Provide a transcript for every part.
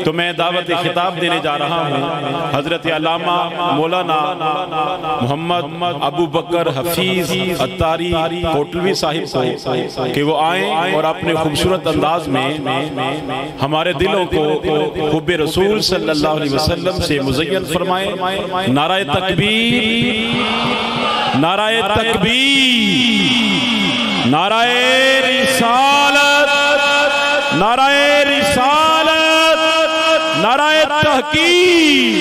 تو میں دعوت خطاب دینے جا رہا ہوں حضرت علامہ مولانا محمد ابو بکر حفیظ اتاری کوٹلوی صاحب کو کہ وہ آئیں اور اپنے خوبصورت انداز میں ہمارے دلوں کو حب رسول صلی اللہ علیہ وسلم سے مزین فرمائیں۔ نعرہ تکبیر، نعرہ تکبیر، نعرہ رسالت، نعرہ رسالت، نعرہ تحقیق،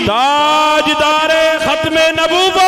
تاجدار ختم نبوت۔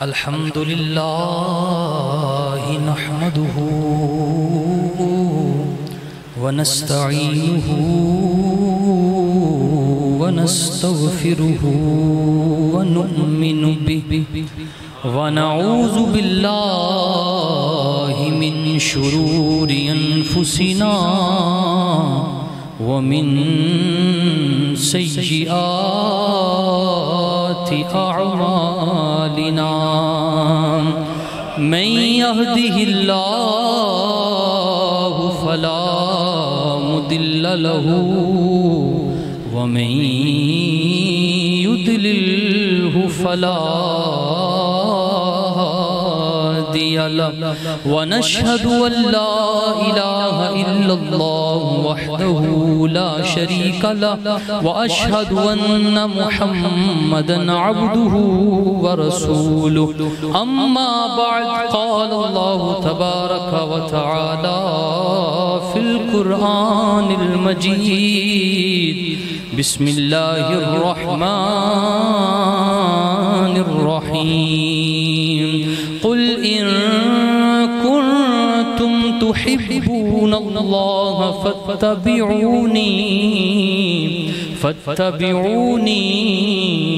الحمد لله نحمده ونستعينه ونستغفره ونؤمن به ونعوذ بالله من شرور أنفسنا ومن سيئات أعمالنا من يهده الله فلا مضل له ومن يضلله فلا هادي له ونشهد أن لا إله إلا الله وحده لا شريك له وأشهد أن محمدًا عبده ورسوله أما بعد قال الله تبارك وتعالى في القرآن المجيد بسم الله الرحمن الرحيم قل إن كنتم تحبون الله فاتبعوني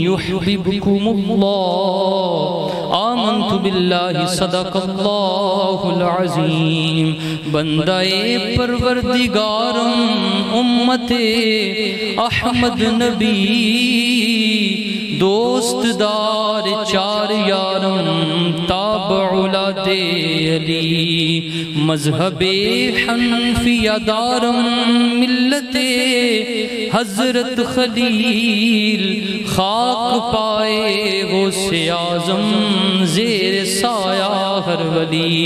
يحببكم الله آمنت بالله صدق الله العظيم بندہ پروردگارم امت احمد نبی دوست دار چار یارم تابع اولاد علی مذہب حنفیہ دارم ملت حضرت خلیل خاک پائے غوث اعظم زیر سایہ ہر ولی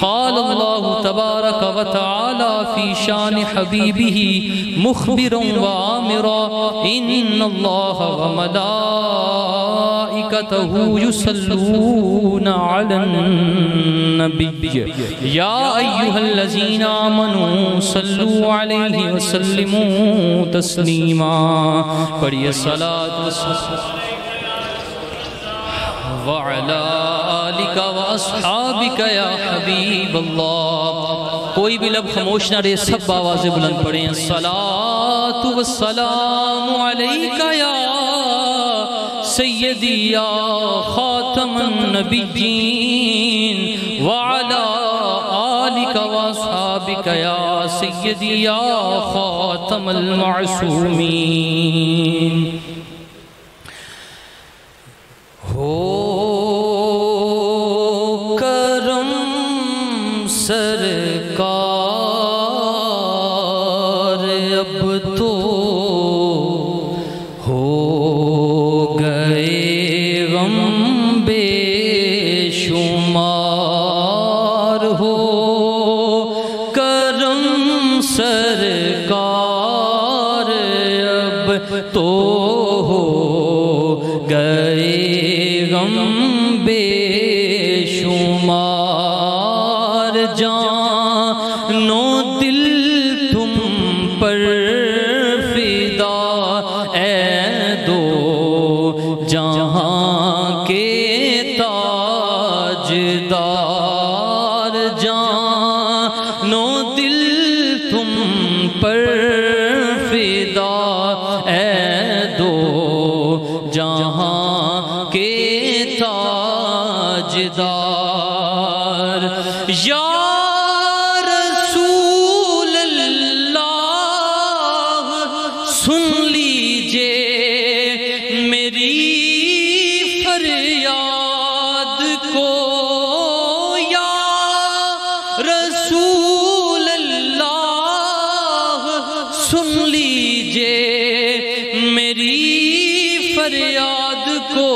قال اللہ تبارک و تعالی فی شان حبیبہ مخبرا وآمرا ان اللہ وملائکتہ یصلون علی النبی یا ایہا الذین آمنوا صلوا علیہ وسلموا تسلیما پڑھئے صلاة وعلا آلک واصحابک یا حبیب اللہ کوئی بھی لب خاموش نہ رہے سب آوازیں بلند پڑھیں الصلاة والسلام علیک یا سیدی یا خاتم النبیین وعلا آلک واصحابک یا سیدی یا خاتم المعصومین ہو کرم سرکار اب تو ہو گئے غم بے شمار ہو کرم سرکار اب تو ہو گئے غم بے شمار جان و دل تم پر فدا اے دو جہاں کے تاجدار جان و دل تم پر فدا، اے دو جہاں کے تاجدار، یا رسول اللہ سن لیجئے میری فریاد کو، یا رسول اللہ سن لیجئے میری فریاد کو،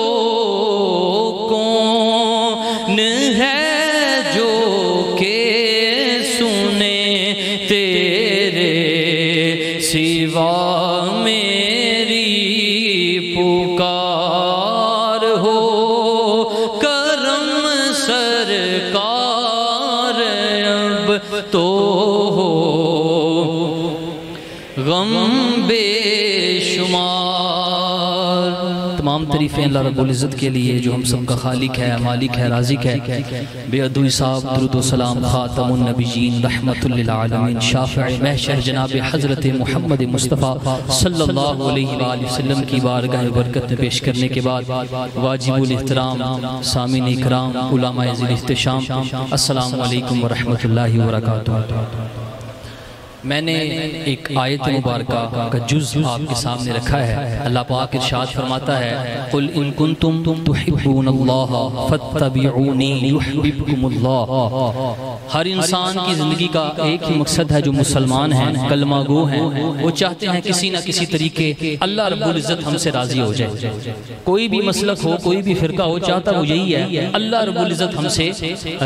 کون ہے جو کہ سنے تیرے سوا میری پکار، ہو کرم سرکار اب تو ہو غم بے شمار۔ تمام تعریفیں اللہ رب العزت کے لیے جو ہم سب کا خالق ہے، مالک ہے، رازق ہے۔ بے ادوی صاحب درود و سلام خاتم النبیین رحمت للعالمین شافع محشر جناب حضرت محمد مصطفیٰ صلی اللہ علیہ وآلہ وسلم کی بارگاہ برکت میں پیش کرنے کے بعد واجب الاحترام سامعین اکرام علماء ذی الاحتشام، السلام علیکم ورحمت اللہ وبرکاتہ۔ میں نے ایک آیت مبارکہ کا جز آپ کے سامنے رکھا ہے۔ اللہ پاک ارشاد فرماتا ہے قُلْ إِن كُنْتُمْ تُحِبُّونَ اللَّهَ فَاتَّبِعُونِي يُحْبِبْكُمُ اللَّهُ۔ ہر انسان کی زندگی کا ایک ہی مقصد ہے، جو مسلمان ہیں، کلمہ گو ہیں، وہ چاہتے ہیں کسی نہ کسی طریقے اللہ رب العزت ہم سے راضی ہو جائے۔ کوئی بھی مسلک ہو، کوئی بھی فرقہ ہو، چاہتا وہ یہی ہے اللہ رب العزت ہم سے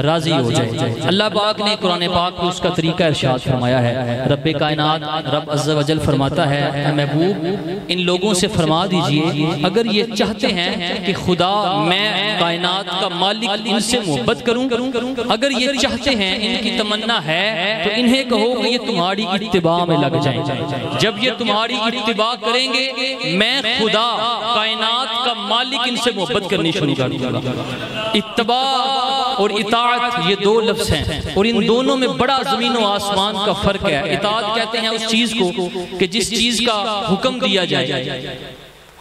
راضی ہو جائے۔ اللہ پاک نے قرآن پاک میں اس کا طریقہ ارشاد فرمایا ہے۔ رب کائنات رب عز و جل فرماتا ہے اے محبوب ان لوگوں سے فرما دیجئے اگر یہ چاہتے ہیں کہ خدا میں کائنات کا مالک ان سے محبت کروں، اگر یہ چاہتے ہیں، ان کی تمنا ہے، تو انہیں کہو کہ یہ تمہاری اتباع میں لگ جائیں۔ جب یہ تمہاری اتباع کریں گے میں خدا کائنات کا مالک ان سے محبت کرنی شروع کر دوں گا۔ اتباع اور اطاعت یہ دو لفظ ہیں، اور ان دونوں میں بڑا زمین و آسمان کا فرق ہے۔ اطاعت کہتے ہیں اس چیز کو کہ جس چیز کا حکم دیا جائے،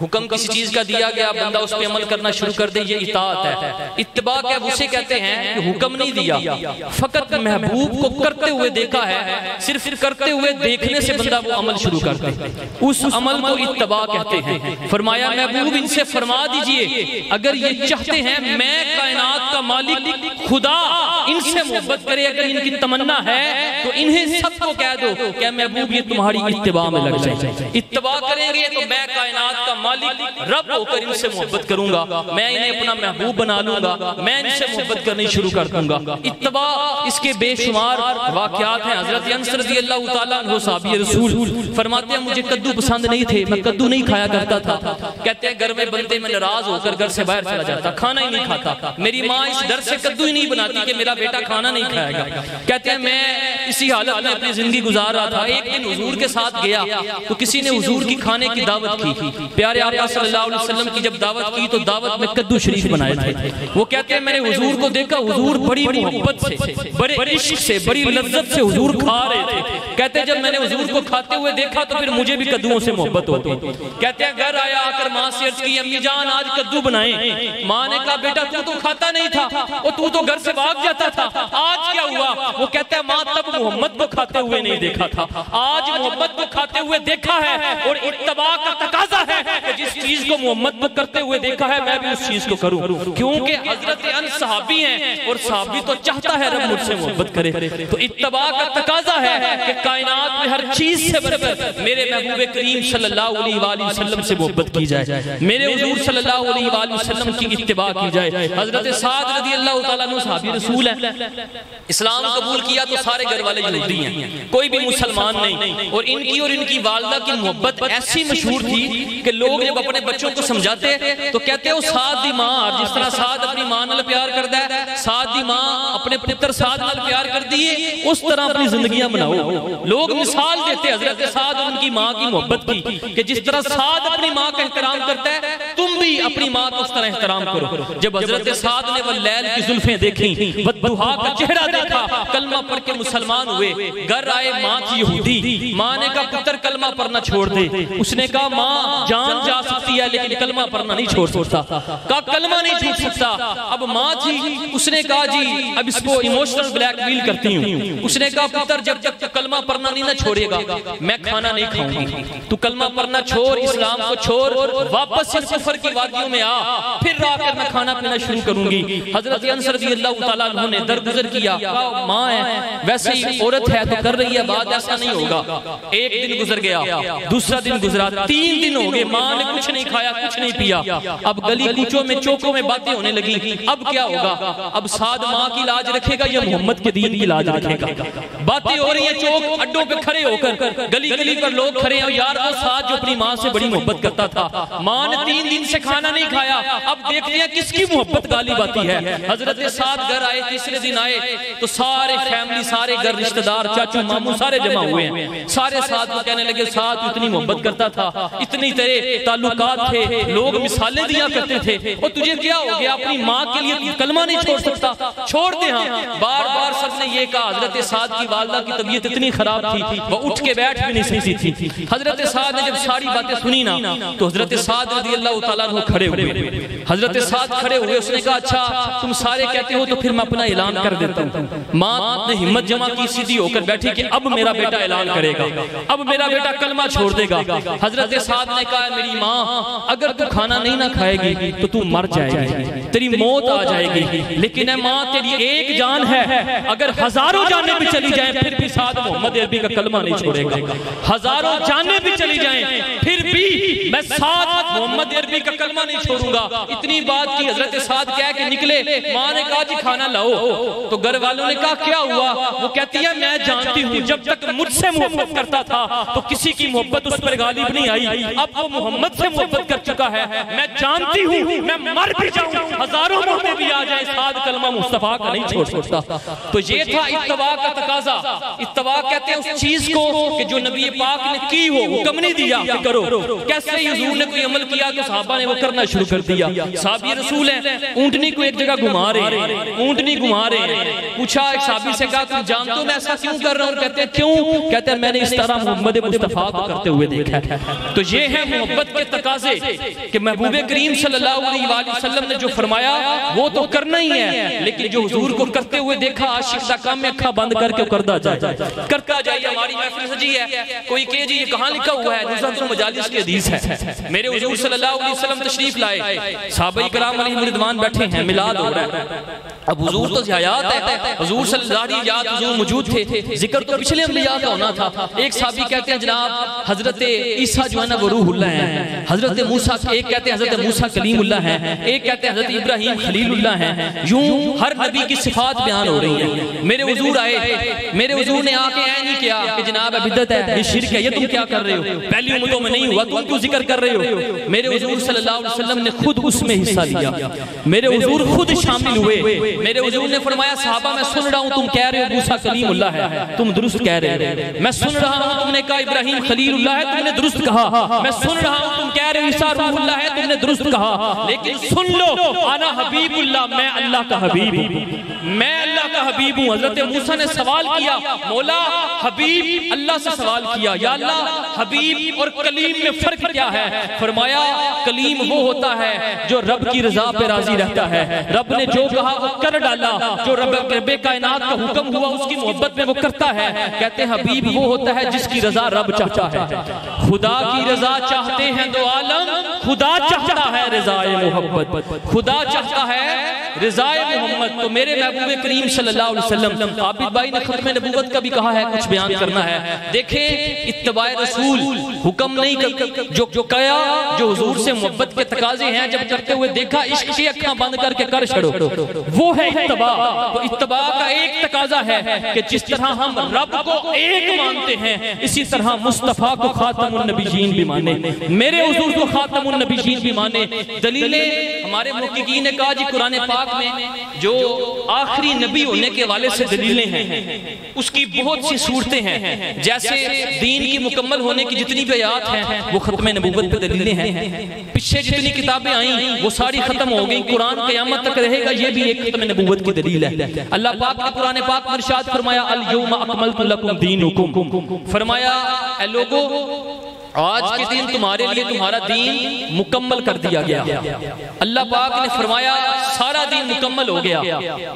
حکم کسی چیز کا دیا گیا بندہ اس پہ عمل کرنا شروع کر دے، یہ اطاعت ہے۔ اتباع کیا اسے کہتے ہیں کہ حکم نہیں دیا، فقط محبوب کو کرتے ہوئے دیکھا ہے، صرف کرتے ہوئے دیکھنے سے بندہ وہ عمل شروع کر دے، اس عمل کو اتباع کہتے ہیں۔ فرمایا محبوب ان سے فرما دیجئے اگر یہ چاہتے ہیں میں کائنات کا مالک خدا ان سے محبت کرے، اگر ان کی تمنا ہے تو انہیں سب کو کہہ دو کہ محبوب یہ تمہاری اتباع میں لگ جائے۔ اتباع کریں گے تو میں کائنات کا مالک رب ہو کر ان سے محبت کروں گا، میں انہیں اپنا محبوب بنا لوں گا، میں ان سے محبت کرنی شروع کر دوں گا۔ اتباع اس کے بے شمار واقعات ہیں۔ حضرت انس رضی اللہ تعالیٰ عنہ صحابی رسول فرماتے ہیں مجھے کدو پسند نہیں تھے، میں کدو نہیں کھایا کرتا تھا۔ کہتے ہیں گھر میں بنتے میں ناراض ہو کر گھر سے باہر چلا جاتا، کھانا ہی نہیں کھاتا، میری ماں اس ڈر سے کدو ہی نہیں بناتی کہ میرا بیٹا کھانا نہیں کھائے گا۔ کہتے ہیں میں اسی حالت میں اپنی زندگی گزار رہا تھا، ایک دن حضور کے ساتھ گیا تو کسی نے حضور کی کھانے کی دعوت کی، پیارے آقا صلی اللہ علیہ وسلم کی جب دعوت کی تو دعوت میں کدو شریف بنائے تھے۔ وہ کہتے ہیں میں نے حضور کو دیکھا، حضور بڑی محبت سے، بڑے عشق سے، بڑی لذت سے حضور کھا رہے تھے۔ کہتے ہیں جب میں نے حضور کو کھاتے ہوئے دیکھا تو پھر مجھے بھی کدوؤں سے محبت ہوتی۔ کہتے ہیں گھر آیا، آ کر ماں سے عرض کی امی جان آج کدو بنائیں۔ ماں نے کہا بیٹا تو کھاتا نہیں تھا اور تو گھر سے بھاگ جاتا تھا، آج کیا ہوا؟ وہ کہتا ہے ماں تب محمد کو کھاتے ہوئے نہیں دیکھا تھا، آج محمد کو کھاتے ہوئے دیکھا ہے، اور اتباع کا تقاضا ہے کہ جس چیز کو محمد کو کرتے ہوئے دیکھا ہے میں بھی اس چیز کو کروں، کیونکہ حضرت انس صحابی ہیں اور صحابی تو چاہتا ہے رب مجھ سے محبت کرے۔ تو اتباع کا تقاضا ہے کہ کائنات میں ہر چیز سے بڑھ کر میرے محبوب کریم صلی اللہ علیہ وآلہ وسلم سے محبت کی جائے، میرے حضور صلی اللہ علیہ وآلہ وسلم کی اتباع کی جائے۔ حضرت سعد رضی اللہ تعالیٰ عنہ صحابی رسول ہیں، اسلام قبول کیا تو سارے گھر والے یہودی ہیں، کوئی بھی مسلمان نہیں، اور ان کی والدہ کی محبت ایسی مشہور تھی کہ لوگ جب اپنے بچوں کو سمجھاتے تو کہتے ہو سعد دی ماں، جس طرح سعد اپنی ماں نال پیار کرتا ہے، سعد دی ماں اپنے پتر سعد نال پیار کر دیئے، اس طرح اپنی زندگیاں بناؤ۔ لوگ مثال دیتے حضرت سعد اور ان کی ماں کی محبت کی کہ جس طرح سعد اپنی ماں کا احترام کرتا ہے تم بھی بھی اپنی ماں کا اس طرح احترام کرو. جب حضرت سعد نے واللیل کی زلفیں دیکھیں، والضحیٰ کا چہرہ دیکھا، کلمہ پڑھ کے مسلمان ہوئے. گھر آئے، ماں تھی یہودی. ماں نے کہا پتر کلمہ پڑھنا چھوڑ دے. اس نے کہا ماں جان جا سکتی ہے لیکن کلمہ پڑھنا نہیں چھوڑ سکتا. کہا کلمہ نہیں چھوڑ سکتا. اب ماں تھی، اس نے کہا جی اب اس کو ایموشنل بلیک میل کرتی ہوں. اس نے کہا پتر جب تک کلمہ پڑھنا نہیں نہ چھوڑے گا میں کھانا نہیں کھاؤں گی. تو کلمہ پڑھنا چھوڑ، اسلام کو چھوڑ، واپس اس کفر کی وادیوں میں آ، پھر آ کر میں کھانا پینا شروع کروں گی. حضرت انس رضی اللہ تعالیٰ عنہ نے درگزر کیا. کہا ماں ہے، ویسے ہی عورت ہے تو کر رہی ہے بات، ایسا نہیں ہوگا. ایک دن گزر گیا، دوسرا دن گزرا، 3 دن ہو گئے، ماں نے کچھ نہیں کھایا، کچھ نہیں پیا. اب گلی کوچوں میں چوکوں میں باتیں ہونے لگی. اب کیا ہوگا؟ اب سعد ماں کی لاج رکھے گا یا محمد کے دین کی لاج رکھے گا؟ باتیں ہو رہی ہیں چوک اڈوں پہ کھڑے ہو کر، گلی گلی پر لوگ کھڑے ہیں. یار وہ سعد جو اپنی ماں سے بڑی محبت کرتا تھا، ماں نے 3 دن سے کھانا نہیں کھایا. اب دیکھتے ہیں کس کی محبت غالب آتی ہے. حضرت سعد گھر آئے، تیسرے دن آئے تو سارے فیملی، سارے گھر رشتہ دار، چاچو ماموں سارے جمع ہوئے ہیں. سارے سعد کو کہنے لگے سعد اتنی محبت کرتا تھا، اتنی تیرے تعلقات تھے، لوگ مثالیں دیا کرتے تھے، اور تجھے کیا ہو گیا؟ اپنی ماں کے لیے کلمہ نہیں چھوڑ سکتا؟ چھوڑ دے. ہاں بار بار سب نے یہ کہا. حضرت سعد کی والدہ کی طبیعت اتنی خراب تھی وہ اٹھ کے بیٹھ بھی نہیں سکتی تھی. حضرت سعد نے جب ساری باتیں سنی نا تو حضرت سعد رضی اللہ تعالیٰ عنہ کھڑے ہوئے. حضرت سعد کھڑے ہوئے، اس نے کہا اچھا تم سارے کہتے ہو تو پھر میں اپنا اعلان کر دیتا ہوں. ماں نے ہمت جمع کی، سیدھی ہو کر بیٹھی کہ اب میرا بیٹا اعلان کرے گا، اب میرا بیٹا کلمہ چھوڑ دے گا. حضرت سعد نے کہا میری ماں اگر تو کھانا نہیں نہ کھائے گی تو تو مر جائے گی، تیری موت آ جائے گی. لیکن اے ماں تیری ایک جان ہے، اگر ہزاروں جانیں بھی چلی جائیں پھر بھی سعد محمد عربی کا کلمہ نہیں چھوڑے گا. ہزاروں جانیں بھی چلی جائیں پھر بھی میں سعد محمد عربی کا کلمہ نہیں چھوڑوں گا. اتنی بات کی. حضرت سعد کہہ کے نکلے. ماں نے کہا جی کھانا لاؤ. تو گھر والوں نے کہا کیا ہوا؟ وہ کہتی ہے میں جانتی ہوں جب تک مجھ سے محبت کرتا تھا تو کسی کی محبت اس پر غالب نہیں آئی. اب وہ محمد سے محبت کر چکا ہے. میں جانتی ہوں میں مر بھی جاؤں، ہزاروں موتیں بھی آ جائیں، سعد کلمہ مصطفیٰ کا نہیں چھوڑ سکتا. تو یہ تھا اتباع کا تقاضا. اتباع کہتے ہیں اس چیز کو کہ جو نبی پاک نے کی ہو، حکم نہیں دیا کہ کرو. کیسے ہی حضور نے کوئی عمل کیا تو صحابہ نے وہ کرنا شروع کر دیا. صحابی رسول ہیں، اونٹنی کو ایک جگہ گھما رہے ہیں، اونٹنی گھما رہے ہیں. پوچھا ایک صحابی سے کہا تم جانتے ہو میں ایسا کیوں کر رہا ہوں؟ کہتے ہیں کیوں؟ کہتے ہیں میں نے اس طرح محمد مصطفیٰ کو کرتے ہوئے دیکھا ہے. تو یہ ہے محبت کے تقاضے کہ محبوب کریم صلی اللہ علیہ وآلہ وسلم نے جو فرمایا وہ تو کرنا ہی ہے، لیکن جو حضور کو کرتے ہوئے دیکھا عاشق دا کام میں اکھا بند کر کے کرتا جائے. ہماری محفل سجی ہے، کوئی کہے جی یہ کہاں لکھا ہوا ہے؟ نزلت المجالس کی حدیث ہے. میرے حضور صلی اللہ علیہ وسلم تشریف لائے، صحابہ کرام علیہ رضوان بیٹھے ہیں، میلاد ہو رہا ہے. اب حضور تو حیات ہے، حضور صلی اللہ علیہ وسلم حضور موجود تھے، ذکر تو پچھلے انبیاء کا ہونا تھا. ایک صحابی کہتے ہیں جناب حضرت عیسیٰ جو ہے نا وہ روح اللہ ہیں، حضرت موسیٰ، ایک کہتے ہیں حضرت موسیٰ کلیم اللہ ہیں، ایک کہتے ہیں حضرت ابراہیم خلیل اللہ ہیں. یوں ہر نبی کی صفات بیان ہو رہی ہیں. میرے حضور آئے، میرے حضور نے آ کے اے نہیں کیا کہ جناب بدعت ہے، یہ شرک ہے، یہ تم کیا کر رہے ہو؟ پہلی امتوں میں نہیں ہوا، تم کیوں ذکر کر رہے ہو؟ میرے حضور صلی اللہ علیہ وسلم نے خود اس میں حصہ لیا، میرے حضور خود شامل ہوئے. میرے حضور نے فرمایا صحابہ میں سن رہا ہوں تم کہہ رہے ہو موسیٰ کلیم اللہ ہے، تم درست کہہ رہے ہو. میں سن رہا ہوں تم نے کہا ابراہیم خلیل اللہ ہے، تم نے درست کہا. میں سن رہا ہوں تم کہہ رہے ہو عیسیٰ روح اللہ ہے، تم نے درست کہا. لیکن سن لو انا حبیب اللہ، میں اللہ کا حبیب ہوں، میں اللہ کا حبیب ہوں. حضرت موسیٰ نے سوال کیا، مولا حبیب اللہ سے سوال کیا، یا اللہ حبیب اور کلیم میں فرق کیا ہے؟ فرمایا کلیم وہ ہوتا ہے جو رب کی رضا پہ راضی رہتا ہے، رب نے جو کہا وہ کر ڈالا، جو رب کائنات کا حکم ہوا اس کی محبت میں وہ کرتا ہے. کہتے ہیں حبیب وہ ہوتا ہے جس کی رضا رب چاہتا ہے. خدا کی رضا چاہتے ہیں دو عالم، خدا چاہتا ہے رضائے محبت، خدا چاہتا ہے رضائے محمد. تو میرے محبوب کریم صلی اللہ علیہ وسلم، عابد بھائی نے ختم نبوت کا بھی کہا ہے، کچھ بیان کرنا ہے. دیکھیں اتباع رسول حکم نہیں جو کیا، جو حضور سے محبت کے تقاضے ہیں جب کرتے ہوئے دیکھا عشق کی اکھاں بند کر کے کر چھڑو، وہ ہے اتباع. تو اتباع کا ایک تقاضا ہے کہ جس طرح ہم رب کو ایک مانتے ہیں اسی طرح مصطفیٰ کو خاتم النبیین بھی مانے، میرے حضور کو خاتم النبیین بھی مانے. دلیلیں ہمارے محققین نے کہا جی قرآن پاک پاک میں جو آخری نبی ہونے کے والے سے دلیلیں ہیں اس کی بہت سی صورتیں ہیں، جیسے دین کی مکمل ہونے کی جتنی بھی آیات ہیں وہ ختم نبوت پہ دلیلیں ہیں، پیچھے جتنی کتابیں آئیں وہ ساری ختم ہو گئیں، قرآن قیامت تک رہے گا، یہ بھی ایک ختم نبوت کی دلیل ہے۔ اللہ پاک نے قرآن پاک میں ارشاد فرمایا الیوم اکملت لکم دینکم، فرمایا اے لوگو آج کے دن تمہارے لیے تمہارا دین مکمل کر دیا گیا۔ اللہ پاک نے فرمایا سارا دین مکمل ہو گیا۔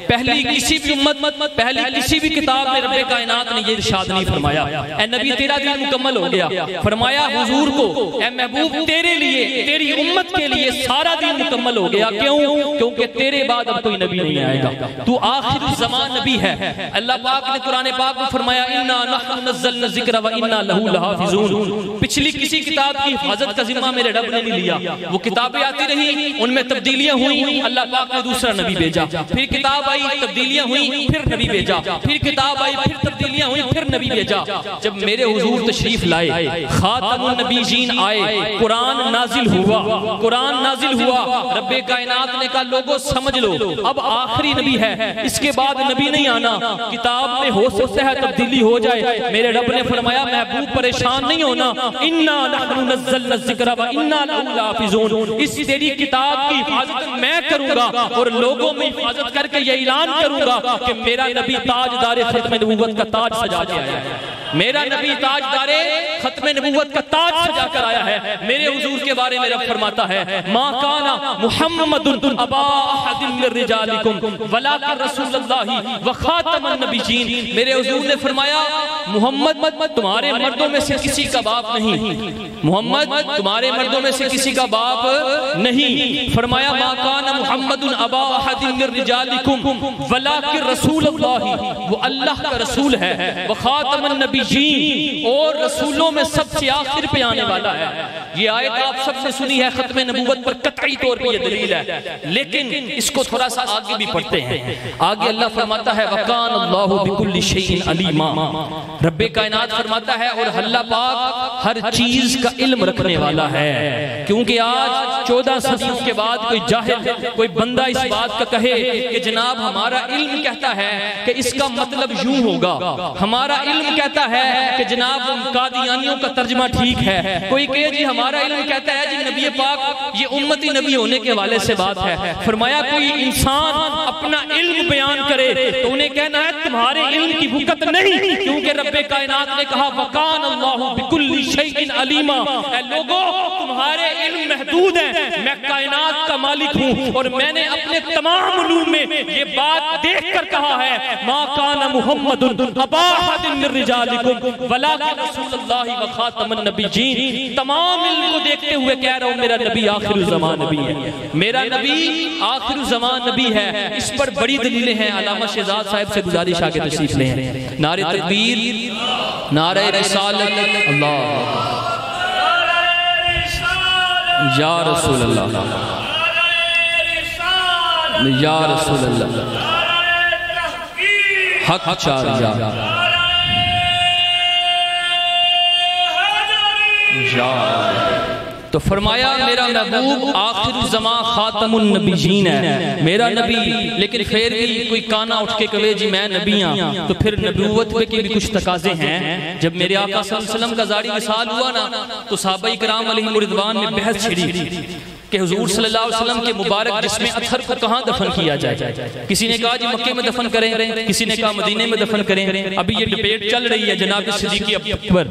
پہلی کسی بھی امت، پہلی کسی بھی کتاب میں رب کائنات نے یہ ارشاد نہیں فرمایا اے نبی تیرا دین مکمل ہو گیا۔ فرمایا حضور کو اے محبوب تیرے لیے، تیری امت کے لیے سارا دین مکمل ہو گیا۔ کیوں؟ کیونکہ تیرے بعد اب کوئی نبی نہیں آئے گا، تو آخر الزمان نبی ہے۔ اللہ پاک نے قرآن پاک میں فرمایا انا نحن نزلنا الذکر وانا لہ لحافظون، پچھلی کسی کتاب کی حفاظت کا ذمہ میرے رب نے نہیں لیا، وہ کتابیں آتی رہی، ان میں تبدیلیاں ہوئیں، اللہ پاک نے دوسرا نبی بھیجا، پھر کتاب آئی تبدیلیاں ہوئیں، پھر نبی بھیجا، پھر کتاب آئی پھر تبدیلیاں ہوئیں، پھر نبی بھیجا۔ جب میرے حضور تشریف لائے، خاتم النبیین آئے، قرآن نازل ہوا، قرآن نازل ہوا، رب کائنات نے کہا لوگوں سمجھ لو اب آخری نبی ہے، اس کے بعد نبی نہیں آنا، کتاب میں ہو سکتا ہے تبدیلی ہو جائے۔ میرے رب نے فرمایا محبوب پریشان نہیں ہونا، اِنَّا نَحْنُ نَزَّلْنَا الذِّكْرَ وَإِنَّا لَهُ لَحَافِظُونَ، اس تیری کتاب کی حفاظت میں کروں گا اور لوگوں میں حفاظت کر کے یہ اعلان کروں گا کہ میرا نبی تاجدار ختم نبوت کا تاج سجا کے آیا ہے، میرا نبی تاجدار ختم نبوت کا تاج سجا کر آیا ہے۔ میرے حضور کے بارے میں رب فرماتا ہے ما کان محمد ابا احد من رجالکم ولکن رسول اللہ وخاتم النبیین، میرے حضور نے فرمایا محمد تمہارے مردوں میں سے کسی کا باپ نہیں، محمد تمہارے مردوں میں سے کسی کا باپ نہیں، فرمایا ما کان محمد ابا احد من رجالکم ولکن رسول اللہ، وہ اللہ کا رسول ہے، وخاتم النبیین، اور رسولوں میں سب سے آخر پہ آنے والا ہے۔ یہ آیت آپ سب نے سنی ہے، ختم نبوت پر قطعی طور پر یہ دلیل ہے، لیکن اس کو تھوڑا سا آگے بھی پڑھتے ہیں۔ آگے اللہ فرماتا ہے وَقَانَ اللَّهُ بِكُلِّ شَيْءٍ عَلِيمًا، رب کائنات فرماتا ہے اور اللہ پاک ہر چیز کا علم رکھنے والا ہے، کیونکہ آج 14 صدیوں کے بعد کوئی جاہل، کوئی بندہ اس بات کا کہے کہ جناب ہمارا علم کہتا ہے کہ اس کا مطلب یوں ہوگا، ہمارا علم کہتا ہے کہ جناب قادیانیوں کا ترجمہ ٹھیک ہے، کوئی کہے جی ہمارا علم کہتا ہے جی نبی پاک یہ امتی نبی ہونے کے والے سے بات ہے۔ فرمایا کوئی انسان اپنا علم بیان کرے تو انہیں کہنا ہے تمہارے علم کی وقت نہیں، کیونکہ رب کائنات نے کہا وَقَانَ اللَّهُ بِكُلِّ شَيْءٍ عَلِيمًا، اے لوگوں تمہارے علم محدود ہیں، میں کائنات کا مالک ہوں اور میں نے اپنے تمام علوم میں یہ بات دیکھ کر کہا ہے مَا كَانَ مُحَمَّدٌ أَبَا أَحَدٍ مِّن رِّجَالِكُمْ وَلَٰكِن رَّسُولَ اللَّهِ وَخَاتَمَ النَّبِيِّينَ، تمام علم کو دیکھتے ہوئے کہہ رہا ہوں میرا نبی آخر الزمان نبی ہے، میرا نبی آخر الزمان نبی ہے۔ اس پر بڑی دلیلیں ہیں، علامہ شہزاد صاحب سے گزارش آگے تشریف لیں۔ نعرہ تکبیر، نعرہ رسالت، اللہ یا رسول اللہ، یا رسول اللہ، حق چار یا تو فرمایا میرا محبوب آخر الزمان خاتم النبیین ہے، میرا نبی، لیکن پھر بھی کوئی کانا اٹھ کے کہے جی میں نبی ہوں تو پھر نبوت پہ کے بھی کچھ تقاضے ہیں۔ جب میرے آقا صلی اللہ علیہ وسلم کا ظاہری وصال ہوا نا تو صحابہ کرام علیہم رضوان نے بحث چھڑی کہ حضور صلی اللہ علیہ وسلم کے مبارک جسم اطہر کو کہاں دفن کیا جائے، کسی نے کہا جی مکے میں دفن کریں، کسی نے کہا مدینے میں دفن کریں۔ ابھی یہ ڈیبیٹ چل رہی ہے، جناب صدیق اکبر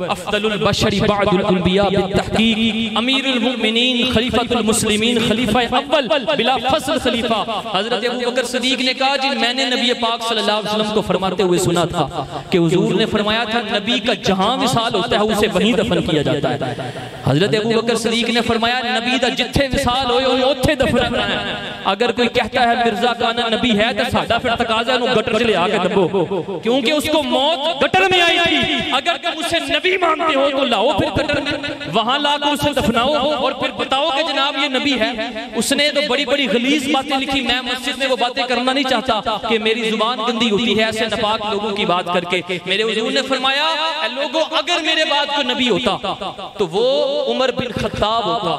افضل البشر بعد الانبیاء بالتحقیق، امیر المؤمنین، خلیفۃ المسلمین، خلیفہ اول بلا فصل خلیفہ، حضرت ابوبکر صدیق نے کہا جی میں نے نبی پاک صلی اللہ علیہ وسلم کو فرماتے ہوئے سنا تھا کہ حضور نے فرمایا تھا نبی کا جہاں وصال ہوتا ہے اسے وہیں دفن کیا جاتا ہے۔ حضرت ابوبکر صدیق نے فرمایا نبی دا جتھے وصال ہوئے انہیں اتھے دفن کرنا ہے۔ اگر کوئی کہتا ہے مرزا کانا نبی ہے تو ساڈا پھر تقاضا ہے انہوں گٹر چلے آ کے دبو، کیونکہ اس کو موت گٹر میں آئی تھی۔ اگر تم اسے نبی مانتے ہو تو لاؤ پھر گٹر میں، وہاں لا کر اسے دفناؤ اور پھر بتاؤ کہ جناب یہ نبی ہے۔ اس نے تو بڑی بڑی غلیظ باتیں لکھی، میں مسجد میں وہ باتیں کرنا نہیں چاہتا کہ میری زبان گندی ہوتی ہے ایسے نپاک لوگوں کی بات کر کے۔ میرے حضور نے فرمایا اے لوگوں اگر میرے بعد کوئی نبی ہوتا تو وہ عمر بن خطاب ہوتا،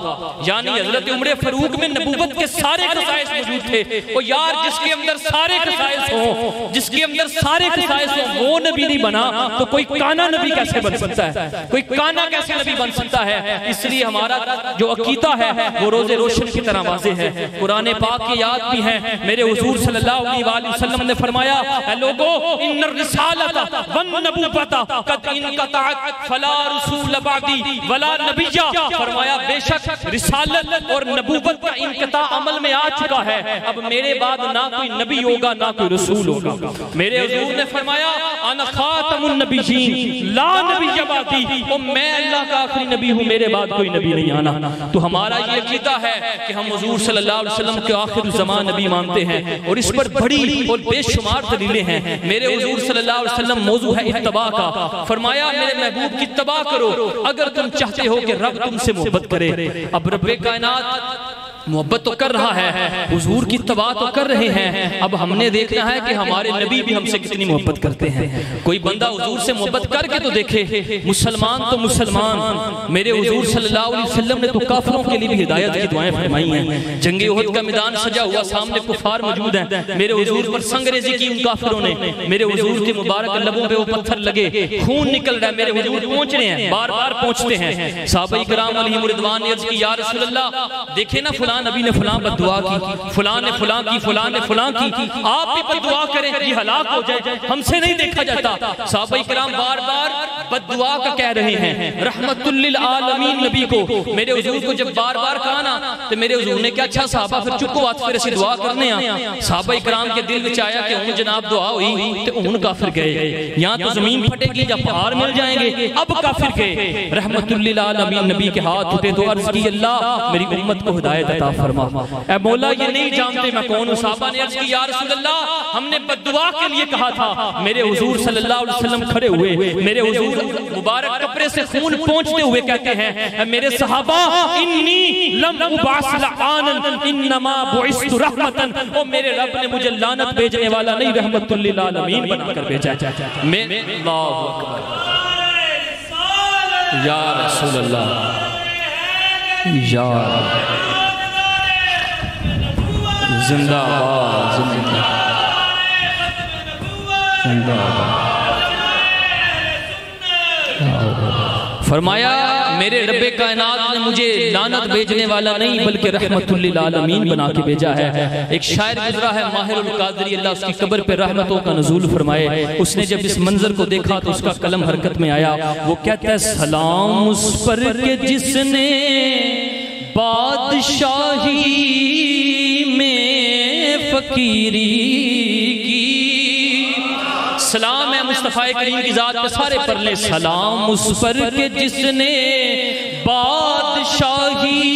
یعنی حضرت عمر فاروق میں نبوت کے سارے خصائص موجود تھے. اور یار جس کے اندر سارے خصائص ہوں، جس کے اندر سارے خصائص ہوں، وہ نبی نہیں بنا تو کوئی کانا نبی کیسے بن سکتا ہے؟ کوئی کانا کیسے نبی بن سکتا ہے؟ اس لیے ہمارا جو عقیدہ ہے وہ روز روشن کی طرح واضح ہے. قرآن پاک کی یاد بھی ہے. میرے حضور صلی اللہ علیہ وآلہ وسلم نے فرمایا اے لوگو ان الرسالۃ والنبوۃ قد انقطعت فلا رسول بعدی ولا نبی. فرمایا بے شک رسالت اور نبوت کا انقطاع عمل میں آ چکا ہے، اب میرے بعد نہ کوئی نبی ہوگا نہ کوئی رسول ہوگا. میرے حضور نے فرمایا انا خاتم النبیین لا نبی بعدی، اور میں اللہ کا آخری نبی ہوں، میرے بعد کوئی نبی نہیں آنا. تو ہمارا یہ عقیدہ ہے کہ ہم حضور صلی اللہ علیہ وسلم کے آخر الزمان نبی مانتے ہیں، اور اس پر بڑی اور بے شمار دلیلیں ہیں. میرے حضور صلی اللہ علیہ وسلم موضوع ہے اتباع کا. فرمایا میرے محبوب کی اتباع کرو اگر تم چاہتے ہو کہ رب تم سے محبت کرے. اب رب کائنات محبت تو کر رہا ہے، حضور کی اتباع تو کر رہے ہیں. اب ہم نے دیکھنا ہے کہ ہمارے نبی بھی ہم سے کتنی محبت کرتے ہیں. کوئی بندہ حضور سے محبت کر کے تو دیکھے. مسلمان تو مسلمان. میرے حضور صلی اللہ علیہ وسلم نے تو کافروں کے لیے بھی ہدایت کی دعائیں فرمائی ہیں. جنگ احد کا میدان سجا ہوا، سامنے کفار موجود ہیں. میرے حضور پر سنگریزی کی ان کافروں نے. میرے حضور کے مبارک لبوں پہ وہ پتھر لگے، خون نکل رہا ہے. میرے حضور پہنچ رہے ہیں، بار بار پہنچتے ہیں. صحابہ کرام علیہم رضوان نے عرض کی یا رسول اللہ دیکھیں نا فلاں نبی نے فلاں بد دعا کی، فلاں نے فلاں کی، فلاں نے فلاں کی، آپ بھی بد دعا کریں یہ ہلاک ہو جائے، ہم سے نہیں دیکھا جاتا. صحابہ کرام بار بار بد دعا کا کہہ رہے ہیں. رحمت للعالمین نبی کو میرے حضور کو جب بار بار کہا نا تو میرے حضور نے کہا اچھا صحابہ پھر چکو آت پھر اسے دعا کرنے ہیں. صحابہ کرام کے دل وچ آیا کہ ہوں جناب دعا ہوئی تو ہوں کافر گئے، یہاں تو زمین پھٹے گی یا پہاڑ مل جائیں گے، اب کافر گئے. رحمت للعالمین نبی کے ہاتھ اٹھے تو عرض کی اللہ میری امت کو ہدایت عطا فرما. اے مولا یہ نہیں جانتے میں کون ہوں. صحابہ نے عرض کی یا رسول اللہ ہم نے بد دعا کے لیے کہا تھا. میرے حضور صلی اللہ علیہ وسلم کھڑے ہوئے، میرے حضور مبارک کپڑے سے خون پہنچتے ہوئے کہتے ہیں اے میرے صحابہ انی لم ابعث لعانا انما بعثت رحمتا، او میرے رب نے مجھے لعنت بھیجنے والا نہیں رحمت للعالمین بنا کر بھیجا. میں اللہ اکبر یا رسول اللہ یا زندہ آباد زندہ آباد. فرمایا میرے رب کائنات نے مجھے لعنت بھیجنے والا نہیں بلکہ رحمت للعالمین بنا کے بھیجا ہے. ایک شاعر گزرا ہے ماہر القادری، اللہ اس کی قبر پہ رحمتوں کا نزول فرمائے. اس نے جب اس منظر کو دیکھا تو اس کا قلم حرکت میں آیا. وہ کہتا ہے سلام اس پر کہ جس نے بادشاہی میں فقیری کی. سلام ہے مصطفیٰ کریم کی ذات پہ سارے پڑھ لیں. سلام اس پر کہ جس نے بادشاہی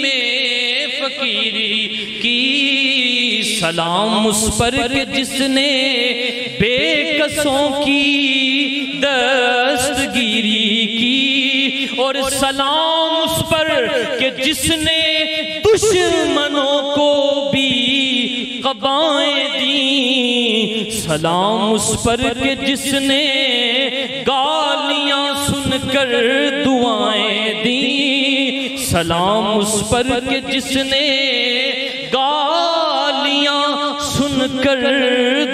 میں فقیری کی. سلام اس پر کہ جس نے بے کسوں کی دستگیری کی. اور سلام اس پر کہ جس نے دشمنوں کو بھی قبائیں دیں. سلام اس پر کہ جس نے گالیاں سن کر دعائیں دیں. سلام اس پر کہ جس نے گالیاں سن کر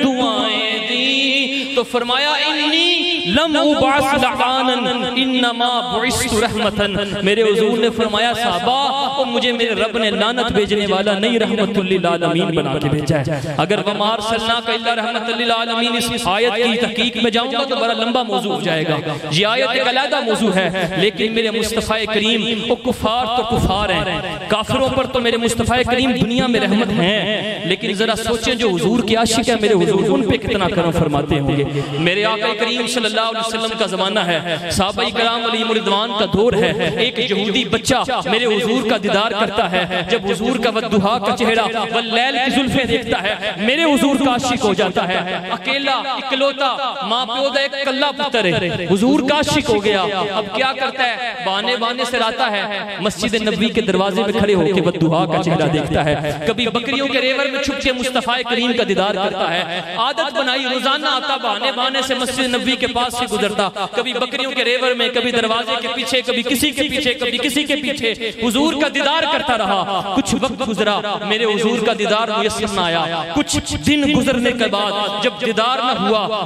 دعائیں دیں. تو فرمایا انی لم ابعث لعانا انما بعثت رحمتا. میرے حضور نے فرمایا صحابہ مجھے میرے رب نے لعنت بھیجنے والا نہیں رحمت للعالمین بنا کے بھیجا ہے. اگر وما ارسلناک الا رحمت للعالمین اس آیت کی تحقیق میں جاؤں گا تو بڑا لمبا موضوع ہو جائے گا. یہ آیت ایک علیحدہ موضوع ہے، لیکن میرے مصطفیٰ کریم وہ کفار تو کفار ہیں، کافروں پر تو میرے مصطفیٰ کریم دنیا میں رحمت ہیں. لیکن ذرا سوچیں جو حضور کی عاشق ہے میرے حضور ان پہ کتنا کرم فرماتے ہوں گے. میرے آقا کریم صلی اللہ علیہ وسلم کا زمانہ ہے، صحابہ کرام علیہم رضوان کا دور ہے. ایک یہودی بچہ میرے حضور کا دیدار کرتا ہے. جب حضور کا والضحیٰ کا چہرہ واللیل کی زلفیں دیکھتا ہے میرے حضور کا عاشق ہو جاتا ہے. اکیلا اکلوتا ماں پیودہ ایک کلا پتر ہے، حضور کا عاشق ہو گیا. اب کیا کرتا ہے؟ بانے بانے سے آتا ہے مسجد نبوی کے دروازے میں کھڑے ہو کے والضحیٰ کا چہرہ دیکھتا ہے. کبھی بکریوں کے ریور میں چھپ کے مصطفیٰ کریم کا دیدار کرتا ہے. عادت بنائی روزانہ آتا بانے بانے سے مسجد نبوی کے پاس پاس سے گزرتا، کبھی بکریوں کے ریور میں، کبھی دروازے کے پیچھے، کبھی کسی کے پیچھے، کبھی کسی کے پیچھے حضور کا دیدار کرتا رہا۔ کچھ وقت گزرا، میرے حضور کا دیدار میسر نہ آیا۔ کچھ دن گزرنے کے بعد جب دیدار نہ ہوا،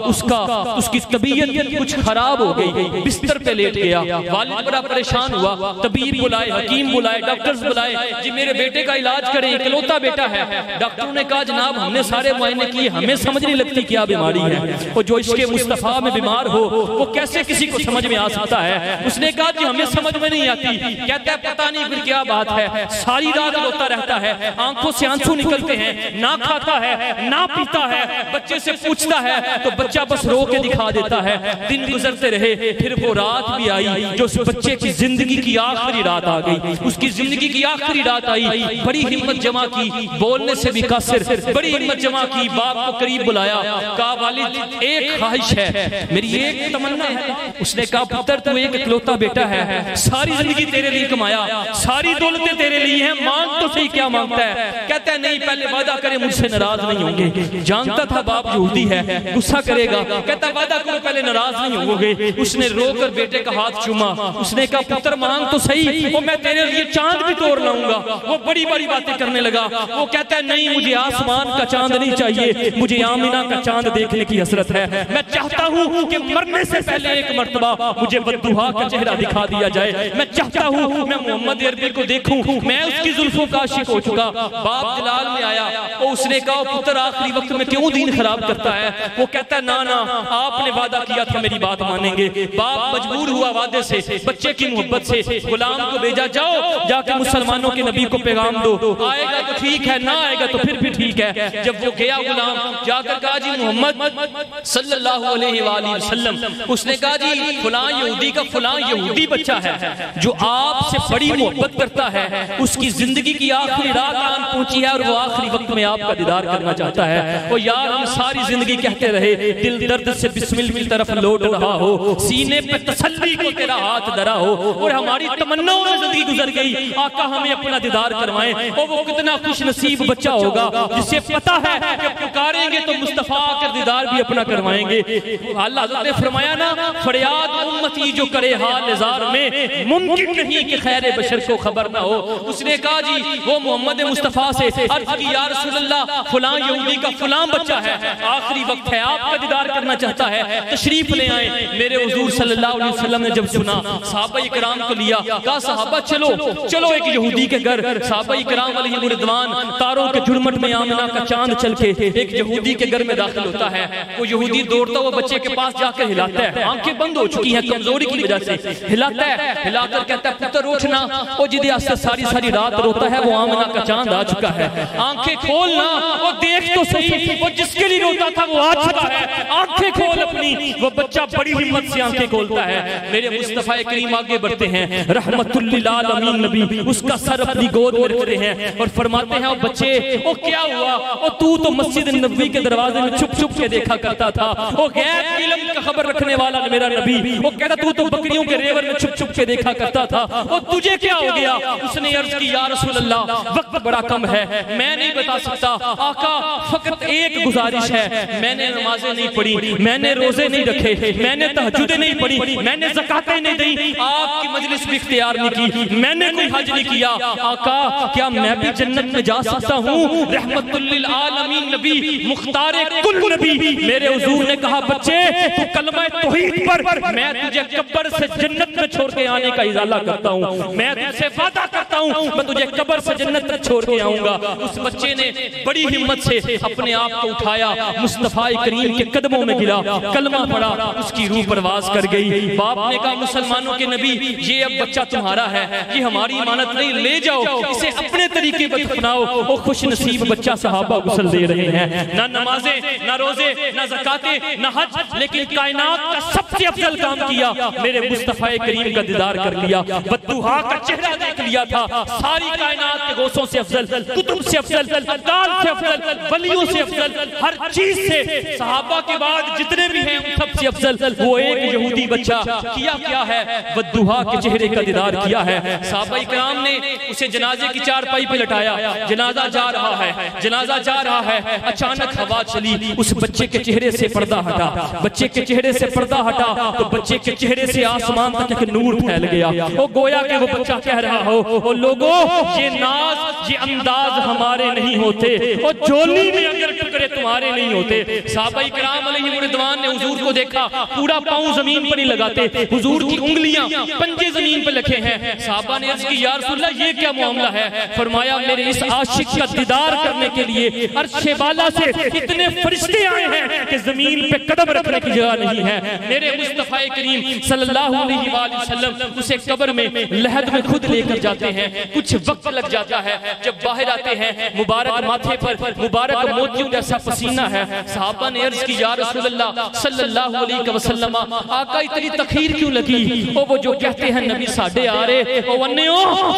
اس کی طبیعت کچھ خراب ہو گئی، بستر پہ لیٹ گیا۔ والد بڑا پریشان ہوا، طبیب بلائے، حکیم بلائے، ڈاکٹرز بلائے، جی میرے بیٹے کا علاج کریں، اکلوتا بیٹا ہے۔ ڈاکٹروں نے کہا جناب ہم نے سارے معائنے کیے، ہمیں سمجھ نہیں لگتی کیا بیماری ہے، اور جو عشق مصطفیٰ میں بیمار ہو وہ کیسے کسی کو سمجھ میں آ سکتا ہے؟ اس نے کہا کہ ہمیں سمجھ میں نہیں آتی۔ کہتا ہے پتہ نہیں پھر کیا بات ہے، ساری رات روتا رہتا ہے، آنکھوں سے آنسو نکلتے ہیں، نہ کھاتا ہے نہ پیتا ہے، بچے سے پوچھتا ہے تو بچہ بس رو کے دکھا دیتا ہے۔ دن گزرتے رہے، پھر وہ رات بھی آئی جو اس بچے کی زندگی کی آخری رات آ گئی۔ اس کی زندگی کی آخری رات آئی، بڑی ہمت جمع کی، بولنے سے بھی قاصر، بڑی ہمت جمع کی، باپ کو قریب بلایا، کہا والد ایک خواہش ہے، میری ایک تمنا ہے۔ اس نے کہا پتر تو ایک اکلوتا بیٹا ہے، ساری زندگی تیرے لیے کمایا، ساری دولتیں تیرے لیے ہیں، مانگ تو صحیح کیا مانگتا ہے؟ کہتا ہے نہیں پہلے وعدہ کرے مجھ سے ناراض نہیں ہوں گے۔ جانتا تھا باپ یہودی ہے، غصہ کرے گا، کہتا ہے وعدہ کرو پہلے ناراض نہیں ہوں گے۔ اس نے رو کر بیٹے کا ہاتھ چوما، اس نے کہا پتر مانگ تو صحیح، وہ میں تیرے لیے چاند بھی توڑ لاؤں گا۔ وہ بڑی بڑی باتیں کرنے لگا، وہ کہتا ہے نہیں مجھے آسمان کا چاند نہیں چاہیے، مجھے آمینہ کا چاند دیکھنے کی حسرت ہے، میں چاہتا ہوں کہ مرنے سے پہلے ایک مرتبہ مجھے بددعا کا چہرہ دکھا دیا جائے، میں چاہتا ہوں میں محمد عربی کو دیکھوں، میں اس کی زلفوں کا عاشق ہو چکا۔ باپ جلال میں آیا، اس نے کہا پتر آخری وقت میں کیوں دین خراب کرتا ہے؟ وہ کہتا ہے نا آپ نے وعدہ کیا تھا میری بات مانیں گے۔ باپ مجبور ہوا وعدے سے، بچے کی محبت سے، غلام کو بھیجا جاؤ جا کے مسلمانوں کے نبی کو پیغام دو، آئے گا تو ٹھیک ہے، نہ آئے گا تو پھر بھی ٹھیک ہے۔ جب وہ گیا غلام جا کر کہا جی محمد صلی اللہ علیہ وآلہ وسلم، اس نے کہا جی فلاں یہودی کا فلاں یہودی بچہ ہے جو آپ سے بڑی محبت کرتا ہے، اس کی زندگی کی آخری رات آن پہنچی ہے اور وہ آخری وقت میں آپ کا دیدار کرنا چاہتا ہے۔ وہ یار ہم ساری زندگی کہتے رہے، دل درد سے بسمل کی طرف لوٹ رہا ہو، سینے پہ تسلی کو تیرا ہاتھ دھرا ہو، اور ہماری تمناؤں میں زندگی گزر گئی، آقا ہمیں اپنا دیدار کروائیں۔ اور وہ کتنا خوش نصیب بچہ ہوگا جسے پتا ہے کہ پکاریں گے تو مصطفیٰ کا دیدار بھی اپنا کروائیں گے۔ اللہ حضرت نے فرمایا نا فریاد امتی جو کرے حال زار میں، ممکن نہیں کہ خیر بشر کو خبر نہ ہو۔ اس نے کہا جی وہ محمد مصطفیٰ سے عرض کی یا رسول اللہ فلاں یہودی کا فلاں بچہ ہے، آخری وقت ہے، آپ کا دیدار کرنا چاہتا ہے، تشریف لے آئیں۔ میرے حضور صلی اللہ علیہ وسلم نے جب سنا صحابہ اکرام کو لیا، کہا صحابہ چلو ایک یہودی کے گھر۔ صحابہ اکرام علیہ رضوان تاروں کے جھرمٹ میں آمنہ کا چاند چل کے ایک یہودی کے گھر میں داخل ہوتا ہے۔ وہ یہودی دوڑتا وہ بچے کے پاس جا کر ہلاتا ہے، آنکھیں بند ہو چکی ہیں کمزوری کی وجہ سے، ہلاتا ہے، ہلا کر کہتا ہے پتر اٹھنا۔ وہ جدی آستے ساری رات روتا ہے، وہ آمنہ کا چاند آ چکا ہے، آنکھیں کھولنا، وہ دیکھ تو صحیح، وہ جس کے لیے روتا تھا وہ آ چکا ہے، آنکھیں کھول اپنی۔ وہ بچہ بڑی ہمت سے آنکھیں کھولتا ہے۔ میرے مصطفیٰ کریم آگے بڑھتے ہیں، رحمت للعالمین نبی اس کا سر اپنی گود میں رکھتے ہیں اور فرماتے ہیں او بچے او کیا ہوا؟ او تو مسجد نبوی کے دروازے میں چھپ چھپ کے دیکھا کرتا تھا، او غیب علم کا خبر رکھنے والا میرا نبی، وہ کہتا تو بکریوں کے ریور میں چھپ چھپ کے دیکھا کرتا تھا، او تجھے کیا ہو گیا؟ اس نے عرض کی یا رسول اللہ وقت بڑا کم ہے، میں نہیں بتا سکتا، آقا فقط ایک گزارش ہے، میں نے نمازیں نہیں پڑھی، میں نے روزے نہیں رکھے، میں نے تہجدیں نہیں پڑھی، میں نے زکاتیں نہیں دی، آپ کی مجلس بھی اختیار نہیں کی، میں نے کوئی حج نہیں کیا، آقا کیا میں بھی جنت میں جا سکتا ہوں؟ رحمت للعالمین نبی مختار کل نبی، میرے حضور نے کہا بچے تو کلمہ توحید پر میں تجھے قبر سے جنت میں چھوڑ کے آنے کا ازالہ کرتا ہوں، میں تجھ سے وعدہ کرتا ہوں میں تجھے قبر سے جنت تک چھوڑ کے آؤں گا۔ اس بچے نے بڑی ہمت سے اپنے آپ کو اٹھایا، مصطفیٰ کریم کے قدموں میں گرا، کلمہ پڑھا، اس کی روح پرواز کر گئی۔ باپ نے کہا مسلمانوں کے نبی یہ اب بچہ تمہارا ہے، یہ ہماری امانت نہیں، لے جاؤ اسے اپنے طریقے پر دفناؤ۔ وہ خوش نصیب بچہ صحابہ غسل دے رہے ہیں، نہ نمازیں نہ روزے نہ زکاتیں نہ حج، لیکن کائنات کا سب سے افضل کام کیا، میرے مصطفیٰ کریم کا دیدار کر لیا، بددعا کا چہرہ دیکھ دیکھ لیا تھا ساری کائنات کے غوثوں سے افضل، کتب سے افضل، ابدال سے افضل، ولیوں سے افضل، ہر چیز سے صحابہ کے بعد جتنے بھی ہیں ان سب سے افضل وہ ایک یہودی بچہ کیا ہے والضحیٰ کے چہرے کا دیدار کیا ہے۔ صحابہ اکرام نے اسے جنازے کی چارپائی پہ لٹایا، جنازہ جا رہا ہے، جنازہ جا رہا ہے، اچانک ہوا چلی، اس بچے کے چہرے سے پردہ ہٹا، بچے کے چہرے سے پردہ ہٹا تو بچے کے چہرے سے آسمان تک ایک نور پھیل گیا۔ وہ گویا کہ وہ بچہ کہہ رہا ہو او لوگوں یہ ناز یہ انداز ہمارے نہیں ہوتے، اور جولی میں اگر ٹکڑے تمہارے نہیں ہوتے۔ صحابہ کرام علیہ رضوان نے حضور کو دیکھا، پورا پاؤں زمین پر نہیں لگاتے، حضور کی انگلیاں پنجے زمین پر لکھے ہیں۔ صحابہ نے عرض کی یا رسول اللہ یہ کیا معاملہ ہے؟ فرمایا میرے اس عاشق کا دیدار کرنے کے لیے عرش بالا سے اتنے فرشتے آئے ہیں کہ زمین پہ قدم رکھنے کی جگہ نہیں ہے۔ میرے مصطفیٰ کریم صلی اللہ علیہ وآلہ وسلم اسے قبر میں لحد میں خود لے کر جاتے ہیں، کچھ وقت لگ جاتا ہے، جب باہر آتے ہیں مبارک ماتھے پر مبارک موتیوں جیسا پسینہ ہے۔ صحابہ نے عرض کی یا رسول اللہ صلی اللہ علیہ وسلم آقا اتنی تخیر کیوں لگی؟ وہ جو کہتے ہیں نبی ساڑھے آ رہے،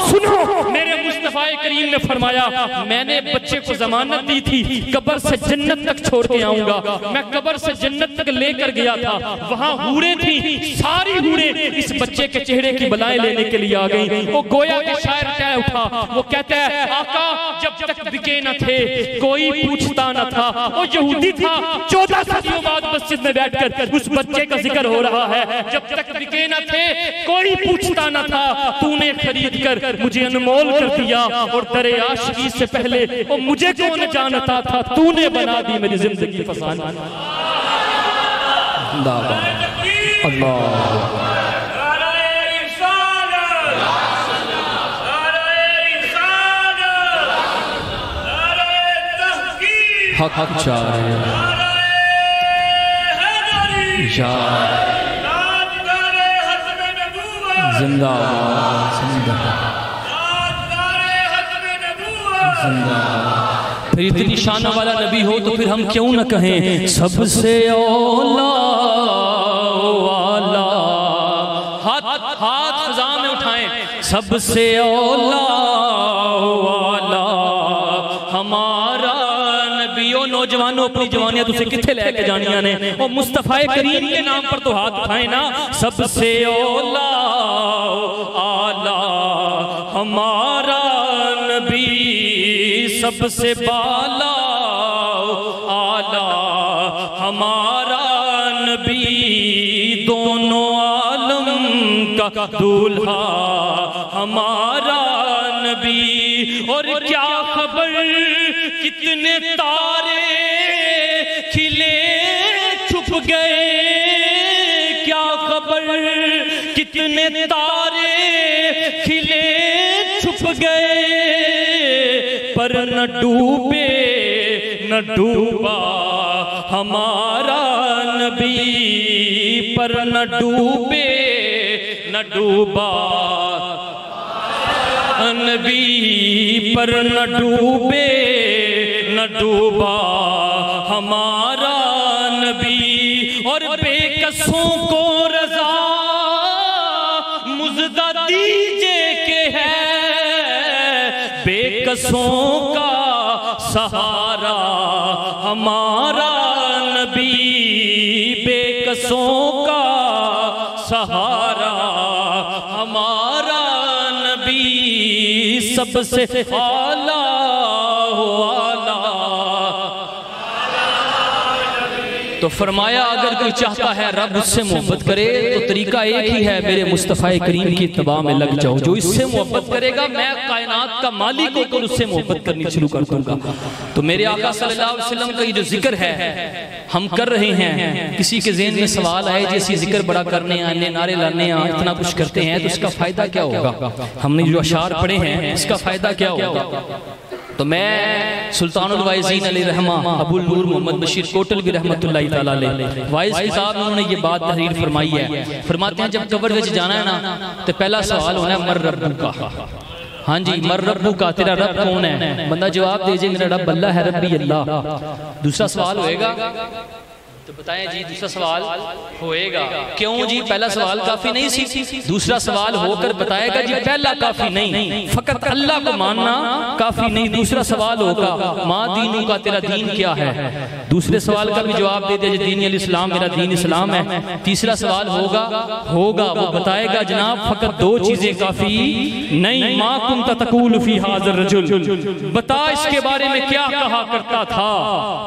سنو میرے مصطفیٰ کریم نے فرمایا میں نے بچے کو ضمانت دی تھی قبر سے جنت تک چھوڑ کے آؤں گا، میں قبر سے جنت تک لے کر گیا تھا، وہاں حوریں تھیں، ساری حوریں اس بچے کے چہرے کی بلائیں لینے کے لیے آ گئیں۔ وہ گویا کہ شاعر کہہ اٹھا، وہ کہتا ہے آقا جب تک بکے نہ تھے کوئی پوچھتا نہ تھا، وہ یہودی تھا 14 صدیوں بعد مسجد میں بیٹھ کر اس بچے کا ذکر ہو رہا ہے، جب تک بکے نہ تھے کوئی پوچھتا نہ تھا، تو نے خرید کر مجھے انمول کر دیا، اور در عاشقی سے پہلے وہ مجھے کون جانتا تھا، تو نے بنا دی میری زندگی فسانہ۔ اللہ حق حق چاہے زندہ زندہ پھر اتنی شان والا نبی ہو تو پھر ہم کیوں نہ کہیں سب سے اولا والا، ہاتھ خزاں میں اٹھائیں، سب سے اولا والا ہمارا نبی۔ او نوجوانوں اپنی جوانیاں تُسے کتھے لے کے جانیاں نے، او مصطفیٰ کریم کے نام پر تو ہاتھ اٹھائیں نا، سب سے اولا اعلیٰ ہمارا نبی، سب سے بالا اعلیٰ ہمارا نبی، دونوں عالم کا دولہا ہمارا نبی۔ اور کیا خبر کتنے تارے کھلے چھپ گئے، کیا خبر کتنے تارے کھلے چھپ گئے، پر نہ ڈوبے نہ ڈوبا ہمارا نبی، پر نہ ڈوبے نہ ڈوبا نبی، پر نہ ڈوبے نہ ڈوبا ہمارا نبی۔ اور بے کسوں کو رضا مزدہ دیجے کہ ہے بے کسوں کا سہارا ہمارا نبی، بے کسوں کا سہارا ہمارا نبی، سب سے اعلیٰ تو فرمایا اگر کوئی چاہتا ہے رب اس سے محبت کرے تو طریقہ ایک ہی ہے، میرے مصطفیٰ کریم کی اتباع میں لگ جاؤ۔ جو اس سے محبت کرے گا میں کائنات کا مالک ہو کر اس سے محبت کرنی شروع کر دوں گا۔ تو میرے آقا صلی اللہ علیہ وسلم کا یہ جو ذکر ہے ہم کر رہے ہیں، کسی کے ذہن میں سوال آئے جیسی ذکر بڑا کرنے آنے نعرے لانے اتنا کچھ کرتے ہیں تو اس کا فائدہ کیا ہوگا؟ ہم نے جو اشعار پڑھے ہیں اس کا فائدہ کیا ہوگا؟ تو میں سلطان الوائزین علیہ رحمہ ابو النور محمد بشیر کوٹلوی رحمت اللہ تعالیٰ علیہ وائز کتاب میں انہوں نے یہ بات تحریر فرمائی ہے، فرماتے ہیں جب قبر وچ جانا ہے نا تو پہلا سوال ہونا ہے مر ربو کا، ہاں جی مر ربو کا، تیرا رب کون ہے؟ بندہ جواب دیجئے میرا رب اللہ ہے، ربی اللہ۔ دوسرا سوال ہوئے گا تو بتائیں جی دوسرا سوال ہوئے گا کیوں جی پہلا سوال کافی نہیں سی دوسرا سوال ہو کر بتائے گا جی پہلا کافی نہیں فقط اللہ کو ماننا کافی نہیں دوسرا سوال ہوگا ما دینوں کا تیرا دین کیا ہے دوسرے سوال کا بھی جواب دے دیا جی دین الاسلام میرا دین اسلام ہے تیسرا سوال ہوگا وہ بتائے گا جناب فقط دو چیزیں کافی نہیں ما کنت تقول فی ھذا الرجل بتا اس کے بارے میں کیا کہا کرتا تھا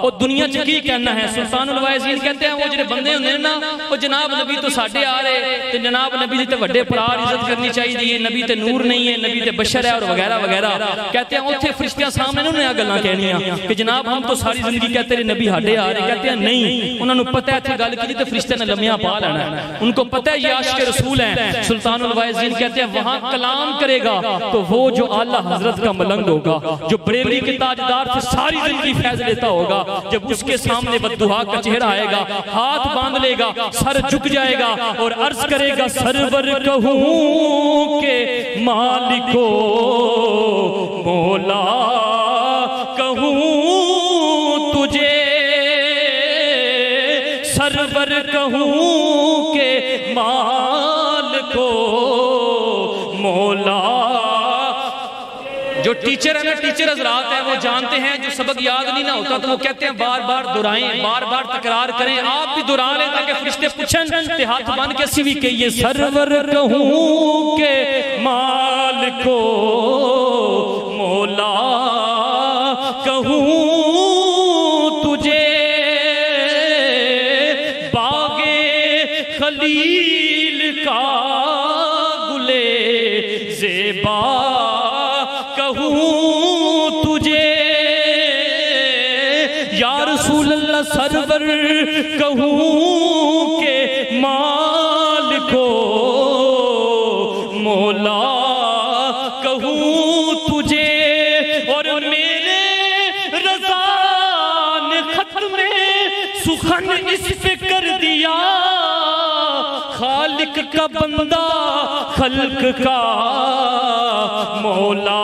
اور دنیا چ کی کہنا ہے سلطان الوائزین کہتے ہیں وہ جڑے بندے ہوندے نا وہ جناب نبی تو ساڈے آ رہے تے جناب نبی تے بڑے پرار عزت کرنی چاہیے نبی تے نور نہیں ہے نبی تے بشر ہے اور وغیرہ وغیرہ کہتے ہیں اوتھے فرشتیاں سامنے انہوں نے گلاں کہنیاں کہ جناب ہم تو ساری زندگی کہتے رہے نبی ہاڈے آ رہے کہتے ہیں نہیں انہوں نے پتہ ہے تے گل کی تے فرشتے نے لمحہ پا لینا ہے ان کو پتہ ہے یہ عاشق رسول ہیں سلطان الوائزین کہتے ہیں وہاں کلام کرے گا تو وہ جو اعلیٰ حضرت کا ملنگ ہوگا جو بریلی کے تاجدار سے ساری زندگی فیض لیتا ہوگا جب اس کے سامنے بددعا کا چہرہ آئے گا ہاتھ باندھ لے گا سر جھک جائے گا اور عرض کرے گا سرور کہوں کہ مالکو مولا کہوں تجھے سرور کہوں کہ مالکو مولا جو ٹیچر ہے نا ٹیچر حضرات ہیں وہ جانتے ہیں جو سبق یاد نہیں نہ ہوتا تو وہ کہتے ہیں بار بار دہرائیں بار بار تکرار کریں آپ بھی دہرا لیں تاکہ فرشتے پوچھیں تے ہاتھ باندھ کے بھی کہیے سرور کہوں کہ مالکو مولا کہوں تجھے باغ خلیل کا گلے زیبا کہوں تجھے یا رسول اللہ سرور کہوں کہ مالکو مولا کہوں تجھے اور میرے رضا نے ختم سخن اس پہ کر دیا خالق کا بندہ خلق کا مولا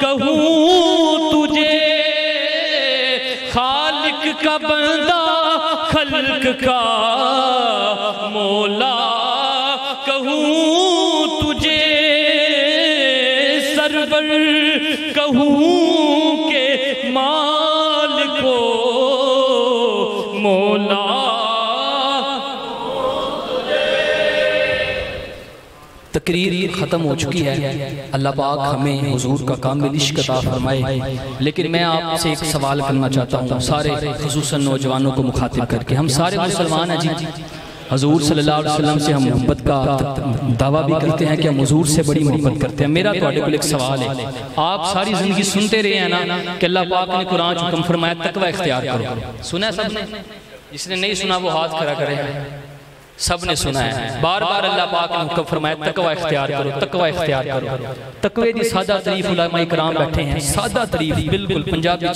کہوں تجھے خالق کا بندہ خلق کا مولا کہوں تجھے سرور کہوں کہ مالکو مولا تقریر ختم ہو چکی ہے اللہ پاک ہمیں حضور کا کامل عشق عطا فرمائے لیکن میں آپ سے ایک سوال کرنا چاہتا ہوں سارے خصوصاً نوجوانوں کو مخاطب کر کے ہم سارے مسلمان ہیں جی حضور صلی اللہ علیہ وسلم سے ہم محبت کا دعویٰ بھی کرتے ہیں کہ ہم حضور سے بڑی محبت کرتے ہیں میرا تو آپ کو ایک سوال ہے آپ ساری زندگی سنتے رہے ہیں نا کہ اللہ پاک نے قرآن حکم فرمایا تقوی اختیار کرو سنا ہے سب نے جس نے نہیں سنا وہ ہاتھ کھڑا کرے سب نے سنا ہے بار بار اللہ پاک نے حکم فرمایا تقوی اختیار کرو تقوی اختیار کرو تقوی دی سادہ تعریف علماء اکرام بیٹھے ہیں سادہ تعریف بالکل پنجابی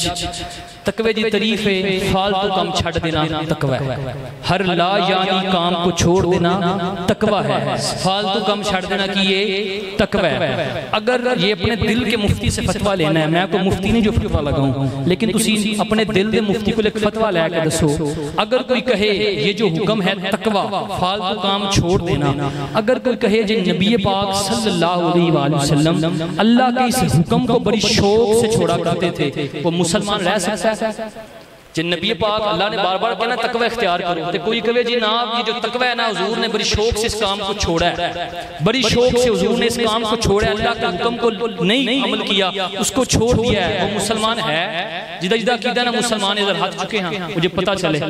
تقوی دی تعریف ہے فالتو کام چھڑ دینا تقوی ہے ہر لا یعنی کام کو چھوڑ دینا تقوی ہے فالتو کام چھڑ دینا کی یہ تقوی ہے اگر یہ اپنے دل کے مفتی سے فتوہ لینا ہے میں کو مفتی نہیں جو فتوہ لگاؤں لیکن تسی اپنے دل دے مفتی کو ایک فتوہ لے کے دسو اگر کوئی کہے یہ جو حکم ہے تقوی فالتو کام چھوڑ دینا اگر کوئی کہے جن نبی پاک صلی اللہ علیہ وآلہ وسلم اللہ کے اس حکم کو بڑی شوق سے چھوڑا کرتے تھے وہ مسلمان رہ سکتا ہے جن نبی پاک اللہ نے بار بار کہنا تقوی اختیار کرو تے کوئی کہے جی نا یہ جو تقوی ہے نا حضور نے بڑی شوق سے اس کام کو چھوڑا ہے بڑی شوق سے حضور نے اس کام کو چھوڑا ہے اللہ کے حکم کو نہیں عمل کیا اس کو چھوڑ دیا ہے وہ مسلمان ہے جدہ جدہ عقیدہ نا مسلمان ادھر ہاتھ چکے ہیں مجھے پتہ چلے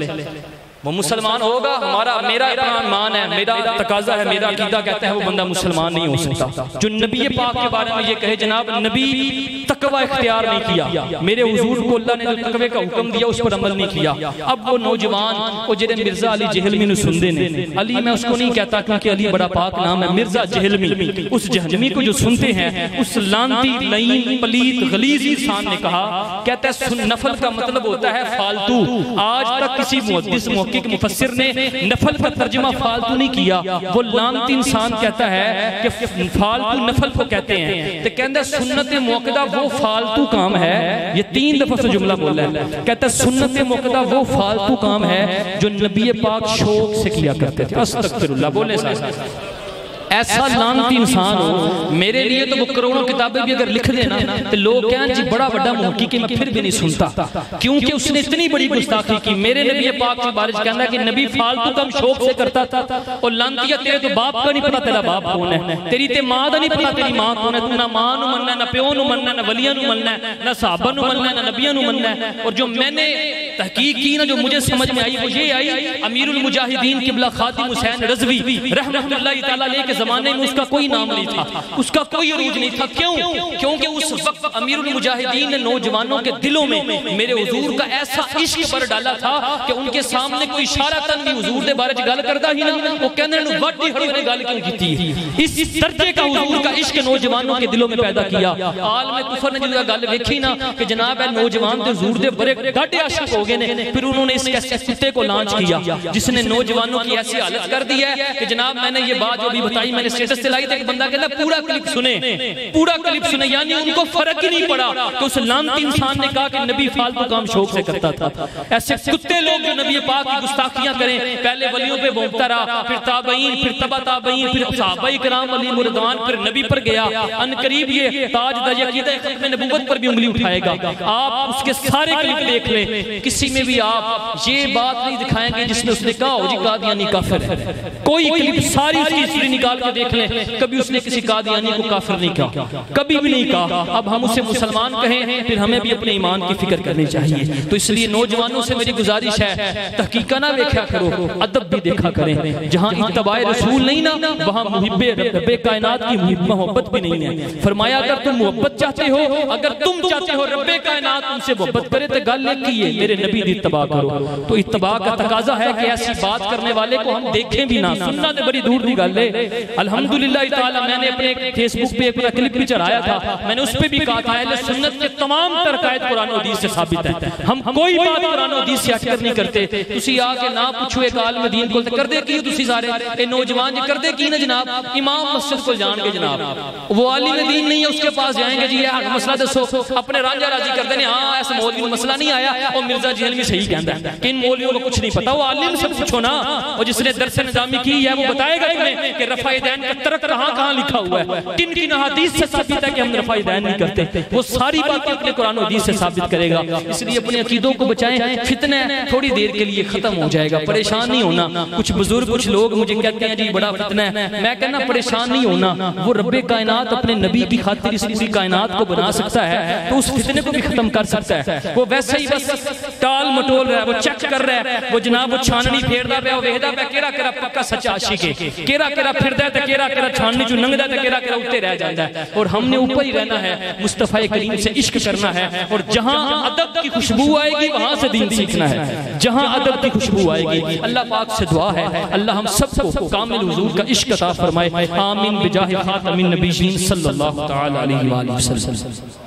وہ مسلمان ہوگا ہمارا میرا ایمان ہے میرا تقاضا ہے میرا عقیدہ کہتا ہے وہ بندہ مسلمان نہیں ہو سکتا جو نبی پاک کے بارے میں یہ کہے جناب نبی تقوی اختیار نہیں کیا میرے حضور کو اللہ نے جو تقوی کا حکم دیا اس پر عمل نہیں کیا اب وہ نوجوان وہ جنہیں مرزا علی جہلمی نے سندے نے علی میں اس کو نہیں کہتا کیونکہ علی بڑا پاک نام ہے مرزا جہلمی اس جہلمی کو جو سنتے ہیں اس لانتی لعین پلیت غلیظ انسان نے کہا کہتا ہے نفل کا مطلب ہوتا ہے فالتو آج تک کسی محدث محقق مفسر نے نفل کا ترجمہ فالتو نہیں کیا، وہ لانتی انسان کہتا ہے کہ فالتو نفل کو کہتے ہیں، تو کہتا ہے سنت موقدہ وہ فالتو کام ہے، یہ 3 دفعہ سے جملہ بولا ہے، کہتا ہے سنت موقدہ وہ فالتو کام ہے جو نبی پاک شوق سے کیا کرتے تھے۔ استغفر اللہ، بولے ساتھ ایسا لانتی انسان ہو، میرے لیے تو وہ کروڑوں کتابیں بھی اگر لکھ دینا تو لوگ کہیں جی بڑا بڑا محقق ہے، میں پھر بھی نہیں سنتا، کیونکہ اس نے اتنی بڑی گستاخی کی۔ میرے نبی پاک کے بارے کہنا ہے کہ نبی فالتو کم شوق سے کرتا تھا، اور لانتیہ تیرے تو باپ کا نہیں پتا تیرا باپ کون ہے، تیری تے ماں دا نہیں پتا تیری ماں کون ہے، تو نہ ماں نو مننا ہے، نہ پیو نو مننا ہے، نہ ولیاں نو مننا ہے، نہ صحابہ نو مننا ہے، نہ نبیاں نو مننا ہے۔ اور جو میں نے تحقیق کی نا، جو مجھے سمجھ میں آئی وہ یہ آئی، امیر المجاہدین قبلہ خادم حسین رضوی رحمۃ اللہ تعالیٰ علیہ کے زمانے میں اس کا کوئی نام نہیں تھا، اس کا کوئی عروج نہیں تھا۔ کیوں؟ کیونکہ اس وقت امیر المجاہدین نے نوجوانوں کے دلوں میں میرے حضور کا ایسا عشق بھر ڈالا تھا کہ ان کے سامنے کوئی اشارہ تن بھی حضور دے بارے گل کرتا ہی نہ، وہ کہنے نو وڈی ہڑوے نے گل کیوں کیتی ہے۔ اس درجے کا حضور کا عشق نوجوانوں کے دلوں میں پیدا کیا۔ عالم کفر نے جو گل دیکھی نا کہ جناب ہے نوجوان تے حضور دے بڑے گاڑے عاشق ہو گئے نے، پھر انہوں نے اس کتے کو لانچ کیا جس نے نوجوانوں کی ایسی حالت کر دی ہے کہ جناب میں نے یہ بات جو بھی بتائی میں نے اسٹیٹس سے لائی تھی کہ بندہ کہتا پورا کلپ سنیں، پورا کلپ سنیں، یعنی ان کو فرق ہی نہیں پڑا کہ اس لانتی انسان نے کہا کہ نبی فالتو کام شوق سے کرتا تھا۔ ایسے کتے لوگ جو نبی پاک کی گستاخیاں کریں، پہلے ولیوں پہ بھونکتا رہا، پھر تابعین، پھر تبع تابعین، پھر صحابہ کرام علی مردوان، پھر نبی پر گیا، ان قریب یہ تاج دا عقیدہ ختم نبوت پر بھی انگلی اٹھائے گا۔ آپ اس کے سارے کلپ دیکھ لیں، کسی میں بھی آپ یہ بات نہیں دکھائیں گے جس میں اس نے کہا ہو جی قادیانی کافر ہے۔ کوئی کلپ ساری اس کی ہسٹری نکال کے دیکھ لیں، کبھی اس نے کسی قادیانی کو کافر نہیں کہا، کبھی بھی نہیں کہا۔ اب ہم اسے مسلمان کہیں، پھر ہمیں بھی اپنے ایمان کی فکر کرنی چاہیے۔ تو اس لیے نوجوانوں سے میری گزارش ہے تحقیق نہ دیکھا کرو، ادب بھی دیکھا کریں۔ جہاں اتباع رسول نہیں نا وہاں محب رب کائنات کی محبت بھی نہیں ہے۔ فرمایا اگر تم محبت چاہتے ہو، اگر تم چاہتے ہو رب کائنات تم سے محبت کرے تو گل ایک ہی ہے، میرے نبی دی اتباع کرو۔ تو اتباع کا تقاضا ہے کہ ایسی بات کرنے والے کو ہم دیکھیں بھی نہ، سننا تو بڑی دور دی گل ہے۔ الحمدللہ تعالی میں نے اپنے فیس بک پہ ایک کلپ بھی چڑھایا تھا، میں نے اس پہ بھی کہا تھا اہل سنت کے تمام تر عقائد قرآن و حدیث سے ثابت ہیں، ہم کوئی بات قرآن و حدیث سے ہٹ کر نہیں کرتے۔ تسی آ کے نہ پوچھو ایک عالم دین کو کر دے کی تسی سارے اے نوجوان جی کر دے کی نا جناب امام مسجد کو جان کے جناب وہ عالم دین نہیں ہے، اس کے پاس جائیں گے جی یہ مسئلہ دسو، اپنے رانجا راضی کر دینے ہاں ایسا مولوی میں مسئلہ نہیں آیا، اور مرزا جہلمی صحیح کہندا ہے کہ ان مولویوں کو کچھ نہیں پتا، وہ عالم سے پوچھو نا، اور جس نے درس نظامی کی ہے وہ بتائے گا تمہیں کہ رفع دین کا ترک کہاں لکھا ہوا ہے، کن کن حدیث سے ثابت ہے کہ ہم رفع دین نہیں کرتے، وہ ساری باتیں اپنے قرآن و حدیث سے ثابت کرے گا۔ اس لیے اپنے عقیدوں کو بچائیں، فتنہ تھوڑی دیر کے لیے ختم ہو جائے گا، پریشان نہیں ہونا۔ کچھ بزرگ کچھ لوگ مجھے کہتے ہیں جی بڑا فتنہ ہے، میں کہنا پریشان نہیں ہونا، وہ رب کائنات اپنے نبی کی خاطر اس پوری کائنات کو بنا سکتا ہے تو اس فتنے کو بھی ختم کر سکتا ہے۔ وہ ویسے ہی بس ٹال مٹول رہا ہے، وہ چیک کر رہا ہے، وہ جناب وہ چھاننی پھیردا پیا، وہ ویکھدا پیا کیڑا کیڑا پکا سچا عاشق ہے، کیڑا کیڑا پھردا ہے تے کیڑا کیڑا چھاننی چوں لنگدا ہے تے کیڑا کیڑا اوتے رہ جاندا ہے۔ اور ہم نے اوپر ہی رہنا ہے، مصطفی کریم سے عشق کرنا ہے، اور جہاں ادب کی خوشبو آئے گی وہاں سے دین سیکھنا ہے، جہاں ادب کی خوشبو آئے گی۔ اللہ پاک سے دعا ہے اللہ ہم سب کو کامل حضور کا عشق عطا فرمائے، آمین بجاہ خاتم النبیین صلی اللہ تعالی علیہ وآلہ وسلم۔